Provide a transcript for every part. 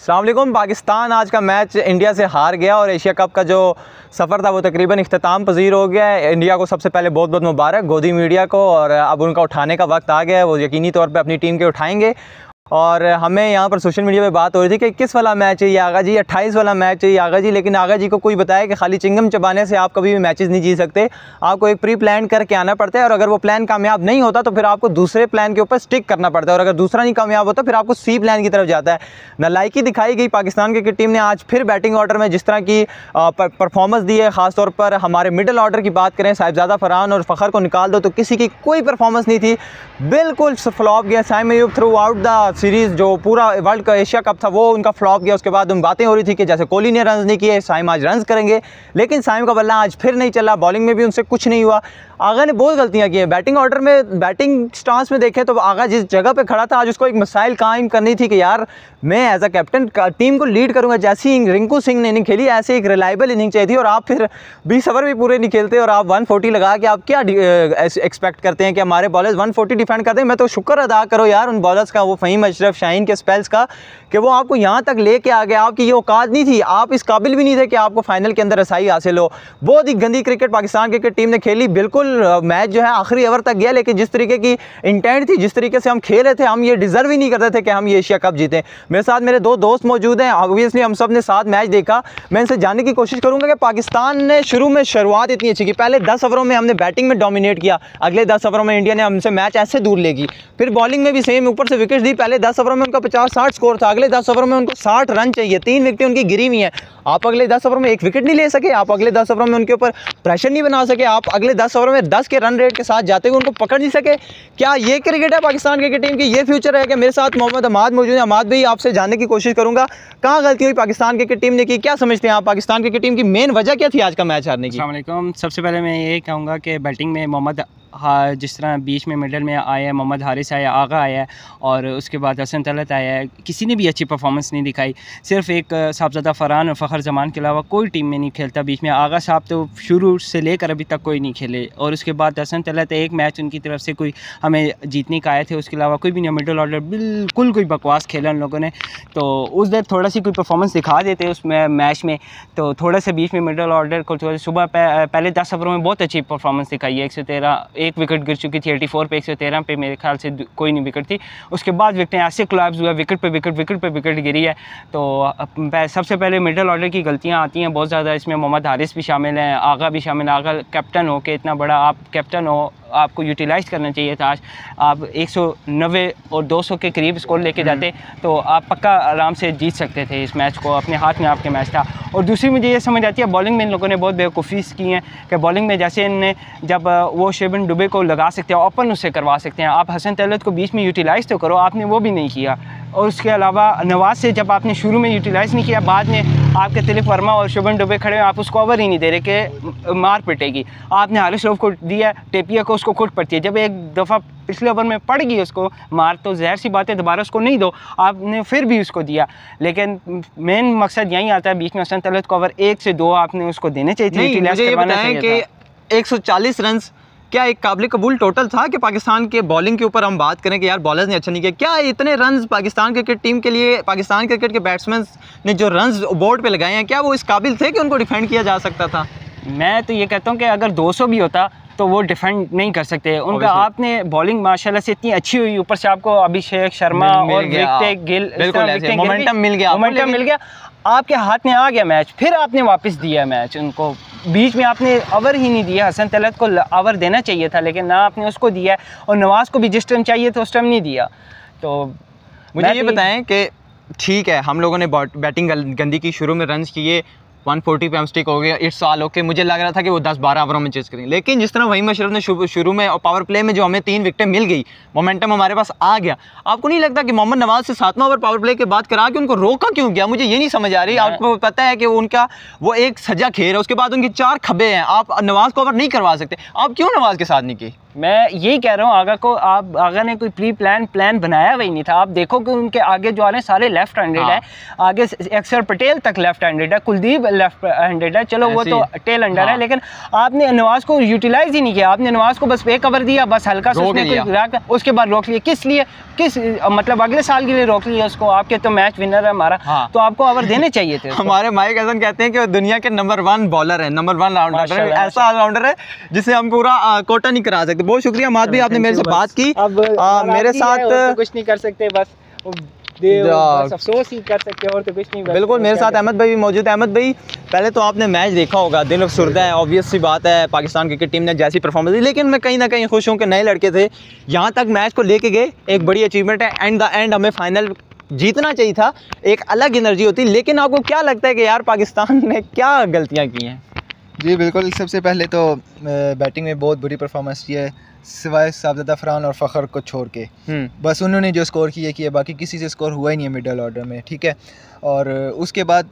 अस्सलाम वालेकुम। पाकिस्तान आज का मैच इंडिया से हार गया और एशिया कप का जो सफ़र था वो तकरीबन इख्तिताम पजीर हो गया है। इंडिया को सबसे पहले बहुत बहुत मुबारक गोदी मीडिया को, और अब उनका उठाने का वक्त आ गया है। वो यकीनी तौर पे अपनी टीम के उठाएंगे। और हमें यहाँ पर सोशल मीडिया पे बात हो रही थी कि 21 वाला मैच चाहिए आगा जी, 28 वाला मैच चाहिए आगा जी, लेकिन आगा जी को कोई बताया कि खाली चिंगम चबाने से आप कभी भी मैचेस नहीं जीत सकते। आपको एक प्री प्लान करके आना पड़ता है, और अगर वो प्लान कामयाब नहीं होता तो फिर आपको दूसरे प्लान के ऊपर स्टिक करना पड़ता है, और अगर दूसरा नहीं कामयाब होता फिर आपको सी प्लान की तरफ जाता है। नालायकी दिखाई गई पाकिस्तान क्रिकेट टीम ने आज फिर बैटिंग ऑर्डर में जिस तरह की परफॉर्मेंस दी है। ख़ासतौर पर हमारे मिडल ऑर्डर की बात करें, साहिबजादा फरहान और फ़खर को निकाल दो तो किसी की कोई परफॉर्मेंस नहीं थी, बिल्कुल फ्लॉप गया। Saim Ayub throughout the series, जो पूरा वर्ल्ड का एशिया कप था वो उनका फ्लॉप गया। उसके बाद उन बातें हो रही थी कि जैसे कोहली ने रन नहीं किए, साइम आज रन करेंगे, लेकिन साइम का बल्ला आज फिर नहीं चला। बॉलिंग में भी उनसे कुछ नहीं हुआ। आगा ने बहुत गलतियां की हैं बैटिंग ऑर्डर में। बैटिंग स्टांस में देखें तो आगा जिस जगह पे खड़ा था आज उसको एक मिसाइल कायम करनी थी कि यार मैं एज अ कैप्टन टीम को लीड करूंगा। जैसी रिंकू सिंह ने इनिंग खेली ऐसे एक रिलायबल इनिंग चाहिए थी, और आप फिर 20 ओवर भी पूरे नहीं खेलते और आप 140 लगा के आप क्या एक्सपेक्ट करते हैं कि हमारे बॉलर्स 140 डिफेंड करते हैं। मैं तो शुक्र अदा करो यार उन बॉलर्स का, वो फ़हीम अशरफ, शाहीन के स्पेल्स का, कि वो आपको यहाँ तक लेके आ गए। आपकी ये औकात नहीं थी, आप इस काबिल भी नहीं थे कि आपको फाइनल के अंदर रसाई हासिल हो। बहुत ही गंदी क्रिकेट पाकिस्तान क्रिकेट टीम ने खेली। बिल्कुल मैच जो है आखिरी ओवर तक गया, लेकिन जिस तरीके की इंटेंट थी, जिस तरीके से हम खेले थे, हम ये डिज़र्व ही नहीं करते थे कि हम ये एशिया कप जीतें। मेरे साथ मेरे दो दोस्त मौजूद हैं, ऑब्वियसली हम सब ने साथ मैच देखा। मैं इनसे जानने की कोशिश करूँगा कि पाकिस्तान ने शुरू में शुरुआत इतनी अच्छी की, पहले 10 ओवरों में हमने बैटिंग में डोमिनेट किया, अगले 10 ओवरों में इंडिया ने हमसे मैच ऐसे दूर लेगी। फिर बॉलिंग में भी सेम, ऊपर से विकेट दी। पहले 10 ओवरों में उनका 50-60 स्कोर था, अगले 10 ओवरों में उनको 60 रन चाहिए, 3 विकेटें उनकी गिरी हुई हैं। आप अगले 10 ओवरों में 1 विकेट नहीं ले सके, आप अगले 10 ओवरों में उनके ऊपर प्रेशर नहीं बना सके, आप अगले 10 ओवरों में 10 के रन रेट के साथ जाते हुए उनको पकड़ नहीं सके। क्या ये क्रिकेट है पाकिस्तान क्रिकेट टीम की? ये फ्यूचर है कि? मेरे साथ मोहम्मद अमाद मौजूद है। अमाद भाई, आपसे जानने की कोशिश करूंगा कहाँ गलती हुई पाकिस्तान क्रिकेट टीम ने की, क्या समझते हैं आप? पाकिस्तान क्रिकेट टीम की मेन वजह क्या थी आज का मैच हारने की? अस्सलाम वालेकुम। सबसे पहले मैं ये कहूँगा कि बैटिंग में मोहम्मद, हाँ, जिस तरह बीच में मिडल में आया है मोहम्मद हारिस आया, आगा आया है, और उसके बाद हसन तलत आया है, किसी ने भी अच्छी परफॉर्मेंस नहीं दिखाई। सिर्फ एक साहिबजादा फरहान और फ़खर जमान के अलावा कोई टीम में नहीं खेलता। बीच में आगा साहब तो शुरू से लेकर अभी तक कोई नहीं खेले, और उसके बाद हसन तलत एक मैच उनकी तरफ से कोई हमें जीतने का आए थे, उसके अलावा कोई भी नहीं। मिडल ऑर्डर बिल्कुल कोई बकवास खेला उन लोगों ने, तो उस देर थोड़ा सी कोई परफॉर्मेंस दिखा देते उस मैच में, तो थोड़ा सा बीच में मिडल ऑर्डर को सुबह पहले 10 ओवरों में बहुत अच्छी परफॉर्मेंस दिखाई है। 113, एक विकेट गिर चुकी थी 84 पे, 113 पे मेरे ख्याल से कोई नहीं विकेट थी। उसके बाद विकेटें ऐसे कोलैप्स हुआ, विकेट पे विकेट गिरी है। तो सबसे पहले मिडल ऑर्डर की गलतियां आती हैं बहुत ज़्यादा। इसमें मोहम्मद हारिस भी शामिल हैं, आगा भी शामिल है। आगा कैप्टन हो के, इतना बड़ा आप कैप्टन हो, आपको यूटिलाइज़ करना चाहिए था। आज आप 190 और 200 के करीब स्कोर लेके जाते तो आप पक्का आराम से जीत सकते थे इस मैच को, अपने हाथ में आपके मैच था। और दूसरी मुझे ये समझ आती है, बॉलिंग में इन लोगों ने बहुत बेवकूफ़ी की है कि बॉलिंग में जैसे इनने जब वो शिवन दुबे को लगा सकते हैं, ओपन उससे करवा सकते हैं, आप हसन तलत को बीच में यूटिलाइज़ तो करो, आपने वो भी नहीं किया। और उसके अलावा नवाज़ से जब आपने शुरू में यूटिलाइज़ नहीं किया, बाद में आपके तिलक वर्मा और शुभन दुबे खड़े, आप उसको ओवर ही नहीं दे रहे कि मार पिटेगी। आपने हारिस रऊफ को दिया, टेपिया को, उसको खुद पड़ती है। जब एक दफ़ा पिछले ओवर में पड़ गई उसको मार, तो ज़ाहिर सी बात है दोबारा उसको नहीं दो, आपने फिर भी उसको दिया। लेकिन मेन मकसद यही आता है बीच में हसन तलत को ओवर 1 से 2 आपने उसको देने चाहिए थे। मुझे ये बताएं कि 140 रन क्या एक काबिल कबूल टोटल था कि पाकिस्तान के बॉलिंग के ऊपर हम बात करें कि यार बॉलर्स ने अच्छा नहीं किया? क्या इतने रन्स पाकिस्तान क्रिकेट टीम के लिए, पाकिस्तान क्रिकेट के बैट्समैन ने जो रन्स बोर्ड पे लगाए हैं, क्या वो इस काबिल थे कि उनको डिफेंड किया जा सकता था? मैं तो ये कहता हूँ कि अगर 200 भी होता तो वो डिफेंड नहीं कर सकते उनका। आपने बॉलिंग माशाल्लाह से इतनी अच्छी हुई, ऊपर से आपको अभिषेक शर्मा और विकेट गिल, मोमेंटम मिल गया, आपके हाथ में आ गया मैच, फिर आपने वापस दिया मैच उनको। बीच में आपने ओवर ही नहीं दिया। हसन तलत को ओवर देना चाहिए था, लेकिन ना आपने उसको दिया, और नवाज़ को भी जिस टाइम चाहिए था उस टाइम नहीं दिया। तो मुझे ये बताएं कि ठीक है हम लोगों ने बैटिंग गंदी की, शुरू में रन किए, 140 पे हम स्टिक हो गया, इट्स ऑल ओके। मुझे लग रहा था कि वो 10-12 ओवरों में चेस करेंगे, लेकिन जिस तरह वहीम अशरफ ने शुरू में और पावर प्ले में जो हमें 3 विकेटें मिल गई, मोमेंटम हमारे पास आ गया। आपको नहीं लगता कि मोहम्मद नवाज से 7वां ओवर पावर प्ले के बाद करा के उनको रोका क्यों गया? मुझे ये नहीं समझ आ रही। आपको पता है कि उनका वो एक सजा खेल है, उसके बाद उनकी 4 खब्बे हैं, आप नवाज को ओवर नहीं करवा सकते। आप क्यों नवाज के साथ नहीं की? मैं यही कह रहा हूँ आगा को, आप आगा ने कोई प्री प्लान बनाया हुआ ही नहीं था। आप देखो कि उनके आगे जो आ रहे हैं सारे लेफ्ट हैंडेड है, आगे अक्षर पटेल तक लेफ्ट हैंडेड है, कुलदीप लेफ्ट हैंडेड है, चलो वो तो टेल अंडर है, लेकिन आपने नवाज को यूटिलाइज ही नहीं किया। आपने नवाज को बस एक ओवर दिया, बस हल्का सा उसके बाद रोक लिया। किस लिए? किस मतलब अगले साल के लिए रोक लिया उसको, आपके तो मैच विनर है हमारा। हाँ। तो आपको ओवर देने चाहिए थे उसको। हमारे माइक हसन कहते हैं कि वो दुनिया के नंबर 1 बॉलर है, नंबर 1 ऑलराउंडर है, माशाल्लाह, ऐसा ऑलराउंडर है जिसे हम पूरा कोटा नहीं करा सकते। बहुत शुक्रिया माद भी, आपने मेरे से बात की। अब मेरे साथ तो कुछ नहीं कर सकते, बस बस अफसोस ही कर सकते हैं और तो कुछ नहीं। बिल्कुल, मेरे साथ अहमद भाई भी मौजूद है। अहमद भाई, पहले तो आपने मैच देखा होगा, दिल अफसुर्दा है, ऑब्वियस सी बात है, पाकिस्तान क्रिकेट टीम ने जैसी परफॉर्मेंस दी, लेकिन मैं कहीं ना कहीं खुश हूँ कि नए लड़के थे, यहाँ तक मैच को लेके गए, एक बड़ी अचीवमेंट है। एंड द एंड हमें फाइनल जीतना चाहिए था, एक अलग एनर्जी होती। लेकिन आपको क्या लगता है कि यार पाकिस्तान ने क्या गलतियाँ की हैं? जी बिल्कुल, सबसे पहले तो बैटिंग में बहुत बुरी परफॉर्मेंस की है, सिवाय साबज़ादा फरहान और फ़खर को छोड़ के। बस उन्होंने जो स्कोर किया, बाकी किसी से स्कोर हुआ ही नहीं है मिडल ऑर्डर में, ठीक है। और उसके बाद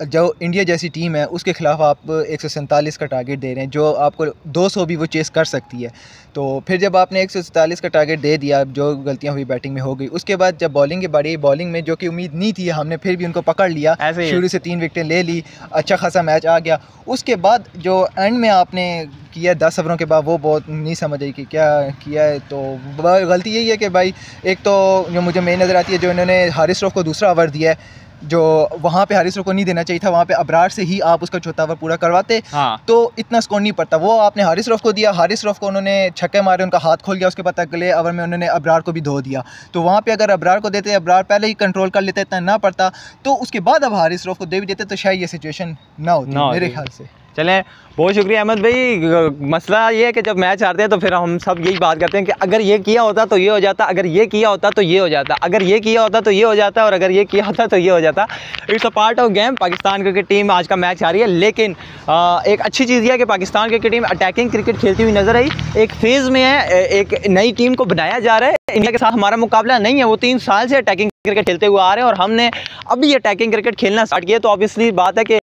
जो इंडिया जैसी टीम है उसके ख़िलाफ़ आप 147 का टारगेट दे रहे हैं, जो आपको 200 भी वो चेस कर सकती है। तो फिर जब आपने 147 का टारगेट दे दिया, जो गलतियां हुई बैटिंग में हो गई, उसके बाद जब बॉलिंग की बारी, बॉलिंग में जो कि उम्मीद नहीं थी, हमने फिर भी उनको पकड़ लिया, शुरू से 3 विकेटें ले ली, अच्छा खासा मैच आ गया। उसके बाद जो एंड में आपने किया 10 ओवरों के बाद, वो बहुत नहीं समझ आई कि क्या किया है। तो गलती यही है कि भाई, एक तो जो मुझे मेन नज़र आती है, जो इन्होंने हारिस रऊफ को दूसरा ओवर दिया है, जो वहाँ पे हारिस रऊफ को नहीं देना चाहिए था, वहाँ पे अबरार से ही आप उसका चौथा ओवर पूरा करवाते। हाँ। तो इतना स्कोर नहीं पड़ता। वो आपने हारिस रऊफ को दिया, हारिस रऊफ को उन्होंने छक्के मारे, उनका हाथ खोल गया, उसके बाद अगले ओवर में उन्होंने अबरार को भी धो दिया। तो वहाँ पे अगर अबरार को देते, अबरार पहले ही कंट्रोल कर लेते, इतना ना पड़ता, तो उसके बाद अब हारिस रऊफ को दे भी देते, तो शायद ये सिचुएशन ना होती मेरे ख्याल से। चलें, बहुत शुक्रिया अहमद भाई। मसला ये है कि जब मैच हारते हैं तो फिर हम सब यही बात करते हैं कि अगर ये किया होता तो ये हो जाता, अगर ये किया होता तो ये हो जाता, अगर ये किया होता तो ये हो जाता, और अगर ये किया होता तो ये हो जाता। It's a part of game. Pakistan cricket team आज का मैच हारी है, लेकिन एक अच्छी चीज़ यह है कि Pakistan cricket team attacking cricket खेलती हुई नजर आई, एक फेज़ में है, एक नई टीम को बनाया जा रहा है। इंडिया के साथ हमारा मुकाबला नहीं है, वो 3 साल से अटैकिंग क्रिकेट खेलते हुए आ रहे हैं और हमने अभी अटैकिंग क्रिकेट खेलना स्टार्ट किया। तो ऑब्वियसली बात है कि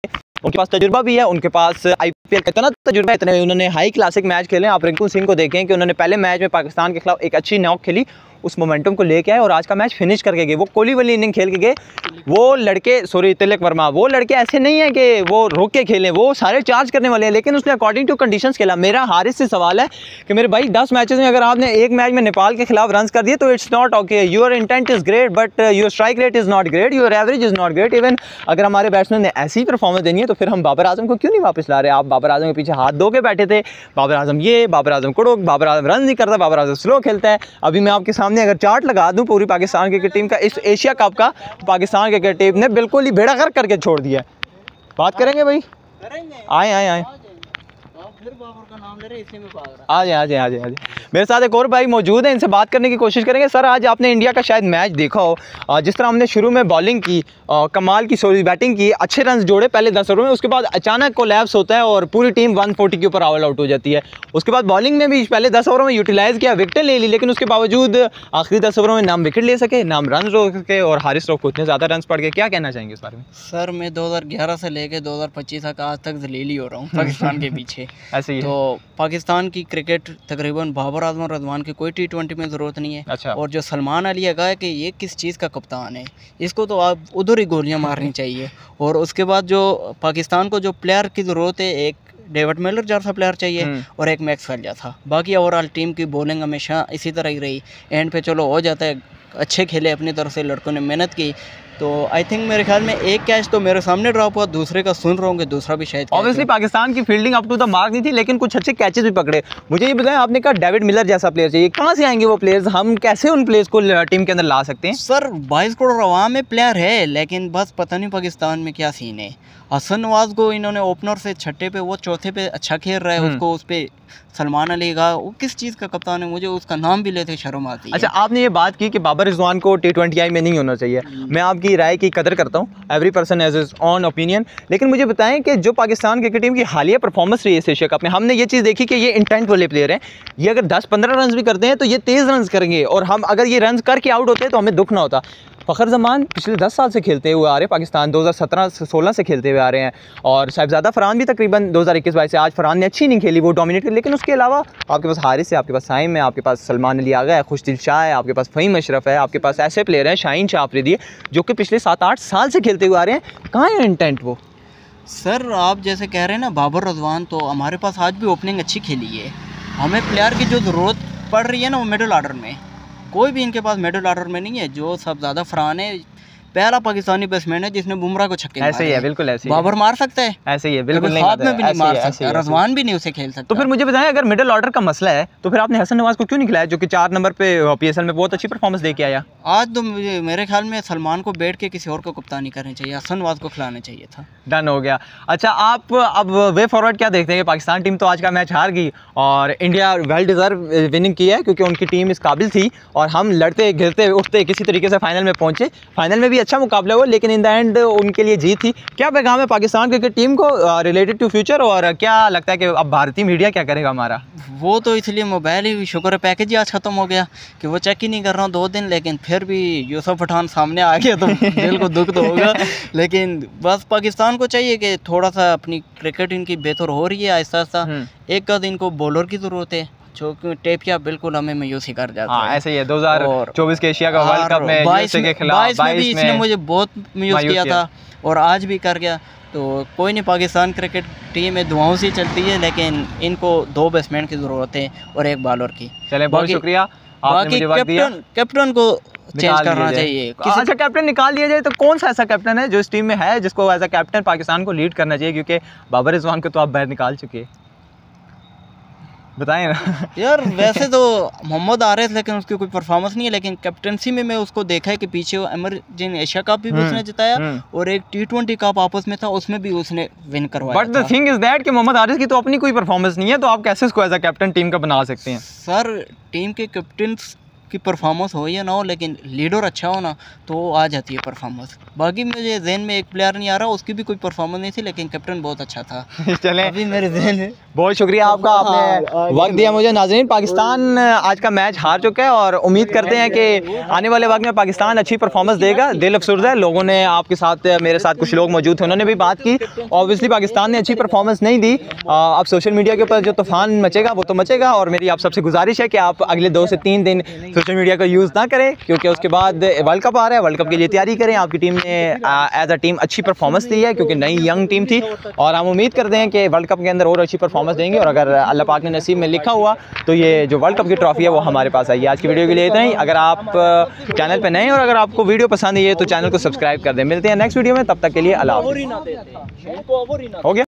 उनके पास तजुर्बा भी है, उनके पास आईपीएल का इतना तजुर्बा है, इतने उन्होंने हाई क्लासिक मैच खेले। आप रिंकू सिंह को देखें कि उन्होंने पहले मैच में पाकिस्तान के खिलाफ एक अच्छी नॉक खेली, उस मोमेंटम को लेके आए और आज का मैच फिनिश करके गए। वो कोहली वाली इनिंग खेल के गए। वो लड़के, सॉरी तिलक वर्मा, वो लड़के ऐसे नहीं है कि वो रोक के खेलें, वो सारे चार्ज करने वाले हैं, लेकिन उसने अकॉर्डिंग टू कंडीशंस खेला। मेरा हारिस से सवाल है कि मेरे भाई 10 मैचेस में अगर आपने एक मैच में नेपाल के खिलाफ रन कर दिए तो it's not okay. Your intent is great but your strike rate is not great, your average is not great. Even अगर हमारे बैट्समैन ने ऐसी परफॉर्मेंस देनी है तो फिर हम बाबर आजम को क्यों नहीं वापस ला रहे? आप बाबर आजम के पीछे हाथ धो के बैठे थे, बाबर आजम ये, बाबर आजम कुड़ुक, बाबर आजम रन नहीं करता, बाबर आजम स्लो खेलता है। अभी मैं आपके सामने अगर चार्ट लगा दूं पूरी पाकिस्तान क्रिकेट टीम का, इस एशिया कप का, पाकिस्तान क्रिकेट टीम ने बिल्कुल ही बेड़ा गर्क करके छोड़ दिया। बात करेंगे भाई, आए आए आए, आ जाए। मेरे साथ एक और भाई मौजूद है, इनसे बात करने की कोशिश करेंगे। सर, आज आपने इंडिया का शायद मैच देखा हो, जिस तरह हमने शुरू में बॉलिंग की, कमाल की सॉरी बैटिंग की, अच्छे रन जोड़े पहले 10 ओवर में, उसके बाद अचानक कोलैप्स होता है और पूरी टीम 140 के ऊपर ऑल आउट हो जाती है। उसके बाद बॉलिंग में भी पहले 10 ओवरों में यूटिलाइज़ किया, विकेटें ले ली, लेकिन उसके बावजूद आखिरी 10 ओवरों में नाम विकेट ले सके, नाम रन रोक सके, और हारिस रऊफ को इतने ज़्यादा रन पड़ गए। क्या कहना चाहेंगे इस बारे में? सर, मैं 2011 से लेकर 2025 तक आज तक जलील ही हो रहा हूँ पाकिस्तान के पीछे। ऐसे ही तो पाकिस्तान की क्रिकेट तकरीबन बाबर आजम और रज़वान की कोई T20 में ज़रूरत नहीं है। अच्छा। और जो सलमान अली है कि ये किस चीज़ का कप्तान है, इसको तो आप उधर ही गोलियां मारनी चाहिए। और उसके बाद जो पाकिस्तान को जो प्लेयर की ज़रूरत है, एक डेविड मिलर जैसा प्लेयर चाहिए और एक मैक्सवेल जैसा। बाकी ओवरऑल टीम की बॉलिंग हमेशा इसी तरह ही रही, एंड पे चलो हो जाता है, अच्छे खेले अपनी तरफ से, लड़कों ने मेहनत की। तो आई थिंक मेरे ख्याल में एक कैच तो मेरे सामने ड्रॉप हुआ, दूसरे का सुन रहा हूँ कि दूसरा भी शायद। ऑब्वियसली पाकिस्तान की fielding up to the mark नहीं थी, लेकिन कुछ अच्छे कैचेस भी पकड़े। मुझे ये बताएं, आपने कहा डेविड मिलर जैसा प्लेयर चाहिए, कहाँ से आएंगे वो प्लेयर्स? हम कैसे उन प्लेयर्स को टीम के अंदर ला सकते हैं? सर, 22 करोड़ अवाम में प्लेयर है, लेकिन बस पता नहीं पाकिस्तान में क्या सीन है। हसन नवाज को इन्होंने ओपनर से छठे पे, वो चौथे पे अच्छा खेल रहा है, उसको उस पर सलमान अली का, वो किस चीज़ का कप्तान है, मुझे उसका नाम भी लेते शर्म आती है। अच्छा, आपने ये बात की कि बाबर रिजवान को T20I में नहीं होना चाहिए। मैं आपकी राय की कदर करता हूँ, every person has his on opinion, लेकिन मुझे बताएं कि जो पाकिस्तान क्रिकेट टीम की हालिया परफॉर्मेंस रही है इस एशिया कप में, हमने ये चीज़ देखी कि ये इंटेंट वाले प्लेयर हैं। ये अगर 10-15 रन भी करते हैं तो ये तेज़ रन करेंगे, और हम अगर ये रन करके आउट होते हैं तो हमें दुख ना होता। फ़खर जमान पिछले 10 साल से खेलते हुए आ रहे हैं, पाकिस्तान 2017-16 से खेलते हुए आ रहे हैं, और साहिबजादा फरहान भी तकरीबन 2021-22 से। आज फरहान ने अच्छी नहीं खेली, वो डोमिनेट की, लेकिन उसके अलावा आपके पास हारिस है, आपके पास साइम है, आपके पास सलमान अली आगा है, खुशदिल शाह है, आपके पास फ़हीम अशरफ है, आपके पास ऐसे प्लेयर हैं, शाहीन शाह आफरीदी है, जो कि पिछले 7-8 साल से खेलते हुए आ रहे हैं। कहाँ है इंटेंट वो? सर, आप जैसे कह रहे हैं ना बाबर रज़वान, तो हमारे पास आज भी ओपनिंग अच्छी खेली है। हमें प्लेयर की जो ज़रूरत पड़ रही है ना, वो मिडिल ऑर्डर में, कोई भी इनके पास मिडिल ऑर्डर में नहीं है। जो सब ज़्यादा फरहान है, पहला पाकिस्तानी बैट्समैन है जिसने बुमराह को छक्के ऐसे ही है, बिल्कुल ऐसे ही है। बाबर मार सकता है, ऐसे ही है, बिल्कुल नहीं हाथ में भी नहीं मार ऐसे ही सकता, है। रज़वान भी नहीं उसे खेल सकता। तो फिर मुझे बताएं, अगर मिडिल ऑर्डर का मसला है तो फिर आपने हसन नवाज को क्यों नहीं खिलाया, जो कि 4 नंबर पे PSL में बहुत अच्छी परफॉर्मेंस दे के आया? आज तो मेरे ख्याल में सलमान को बैठ के किसी और को कप्तानी करनी चाहिए, हसन नवाज को खिलाना चाहिए था। डन हो गया। अच्छा, आप अब वे फॉरवर्ड क्या देखते हैं कि पाकिस्तान टीम तो आज का मैच हार गई और इंडिया वेल डिज़र्व विनिंग की है क्योंकि उनकी टीम इस काबिल थी और हम लड़ते गिरते उठते किसी तरीके से फाइनल में पहुंचे। फाइनल में भी अच्छा मुकाबला हुआ लेकिन इन द एंड उनके लिए जीत थी। क्या पैगाम है पाकिस्तान क्रिकेट टीम को रिलेटेड टू फ्यूचर, और क्या लगता है कि अब भारतीय मीडिया क्या करेगा हमारा? वो तो इसलिए मोबाइल ही शुक्र है पैकेज ही आज ख़त्म हो गया कि वो चेक ही नहीं कर रहा हूँ 2 दिन, लेकिन फिर भी यूसुफ पठान सामने आ गया तो दिल को दुख तो होगा। लेकिन बस पाकिस्तान को चाहिए कि थोड़ा सा अपनी क्रिकेट इनकी बेहतर हो रही है आहिस्ता आहिस्ता। एक आध इनको बॉलर की ज़रूरत है, जो कि टेपिया बिल्कुल हमें मायूसी कर जाता है। ऐसे ही है। 2024 के एशिया का वर्ल्ड कप में यूएसए के खिलाफ 22 में भी इसने मुझे बहुत मायूस किया था और आज भी कर गया। तो कोई नहीं, पाकिस्तान क्रिकेट टीम में दुआओं से चलती है, लेकिन इनको 2 बैट्समैन की ज़रूरत है और 1 बॉलर की। चलें, बहुत शुक्रिया आपने मुझे वक्त दिया। कैप्टन को चेंज करना चाहिए। अच्छा, कैप्टन निकाल दिया जाए तो कौन सा ऐसा कैप्टन है जो इस टीम में है जिसको एज अ कैप्टन पाकिस्तान को लीड करना चाहिए, क्योंकि बाबर रिजवान को तो आप बाहर निकाल चुके हैं, बताएं ना। यार वैसे तो मोहम्मद आरिफ, लेकिन उसकी कोई परफॉर्मेंस नहीं है, लेकिन कैप्टनसी में मैं उसको देखा है कि पीछे वो एमरजिन एशिया कप भी उसने जिताया और एक T20 कप आपस में था, उसमें भी उसने विन करवाया। But the thing is that कि मोहम्मद आरिफ की तो अपनी कोई परफॉर्मेंस नहीं है, तो आप कैसे उसको एज अ कैप्टन टीम का बना सकते हैं? सर, टीम के कैप्टन की परफॉर्मेंस हो या ना हो, लेकिन लीडर अच्छा हो ना तो आ जाती है परफॉर्मेंस। बाकी मुझे जहन में एक प्लेयर नहीं आ रहा, उसकी भी कोई परफॉर्मेंस नहीं थी, लेकिन कैप्टन बहुत अच्छा था। चलें, अभी मेरे जहन में। बहुत शुक्रिया आपका, आपने वक्त दिया मुझे। नाज़रीन, पाकिस्तान आज का मैच हार चुका है और उम्मीद करते हैं कि आने वाले वक्त में पाकिस्तान अच्छी परफॉर्मेंस देगा। दिल अफसुर्दा है, लोगों ने आपके साथ, मेरे साथ कुछ लोग मौजूद थे, उन्होंने भी बात की। ऑब्वियसली पाकिस्तान ने अच्छी परफॉर्मेंस नहीं दी। अब सोशल मीडिया के ऊपर जो तूफान मचेगा वो तो मचेगा, और मेरी आप सबसे गुजारिश है कि आप अगले 2 से 3 दिन सोशल मीडिया का यूज़ ना करें, क्योंकि उसके बाद वर्ल्ड कप आ रहा है। वर्ल्ड कप के लिए तैयारी करें। आपकी टीम ने एज अ टीम अच्छी परफॉर्मेंस दी है क्योंकि नई यंग टीम थी, और हम उम्मीद करते हैं कि वर्ल्ड कप के अंदर और अच्छी परफॉर्मेंस देंगे, और अगर अल्लाह पाक ने नसीब में लिखा हुआ तो ये जो वर्ल्ड कप की ट्रॉफी है वो हमारे पास आई है। आज की वीडियो के लिए इतना ही। अगर आप चैनल पर नए हैं और अगर आपको वीडियो पसंद आई है तो चैनल को सब्सक्राइब कर दें। मिलते हैं नेक्स्ट वीडियो में, तब तक के लिए अल्लाह हाफ़िज़। हो गया।